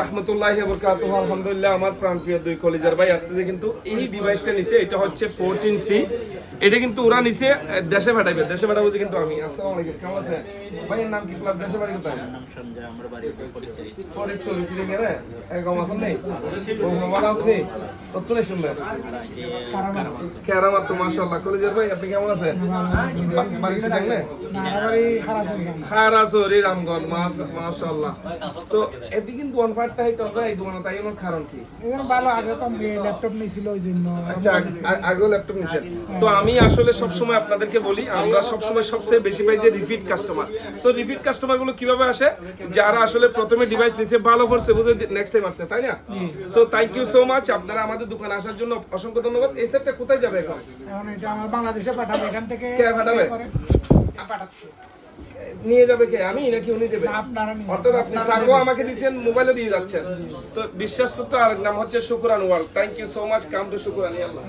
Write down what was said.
রাহমাতুল্লাহি ওয়া বারাকাতুহু। আলহামদুলিল্লাহ আমার প্রাণপ্রিয় দুই কলিজার ভাই আসছে যে কিন্তু এই ডিভাইসটা নিছে, এটা হচ্ছে 14C। এটা কিন্তু ওরা নিছে দেশে পাঠাইবে, দেশে পাঠাবো যে কিন্তু আমি। আসসালামু আলাইকুম, কেমন আছেন ভাইয়ের নাম কি? প্লাস দেশে বাড়ি কোথায়? নাম সঞ্জয়, আমার বাড়ি ফরিদপুর সিরিং এর একদম আছেন নেই ও মোবাইল আছে কতলে সুন্দর কেরামত তো মাশাআল্লাহ। কলিজার ভাই আপনি কেমন আছেন? বাড়ি সিরিং না খারাসরি রামগঞ্জ মাশাআল্লাহ। তো এদি কিন্তু ওয়ান পার্টটা হইতো না এই দোকানে, তাই এর কারণ কি? এর ভালো আগে কম ল্যাপটপ নিছিল ওই জন্য। আচ্ছা আগে ল্যাপটপ নিছেন। তো আমি আসলে সব সময় আপনাদেরকে বলি, আমরা সব সময় সবচেয়ে বেশি পাই যে রিপিট কাস্টমার। তো রিপিট কাস্টমার গুলো কিভাবে আসে? যারা আসলে প্রথমে ডিভাইস নিছে ভালো করছে, বুঝে নেক্সট টাইম আসছে, তাই না? So thank you so much, আপনারা আমাদের দোকানে আসার জন্য অসংখ্য ধন্যবাদ। এই সেটটা কোথায় যাবে এখন? এখন এটা আমার বাংলাদেশে পাঠাবে, এখান থেকে কে পাঠাবে? পাঠাচ্ছি। নিয়ে যাবে কে, আমি নাকি উনি দেবে? আপনারা নিয়ে অর্থাৎ আপনি টাকাও আমাকে দিয়েছেন, মোবাইলও দিয়ে যাচ্ছেন। তো বিশ্বাস তো আর নাম হচ্ছে Shukran world. Thank you so much, come to Shukran. Allah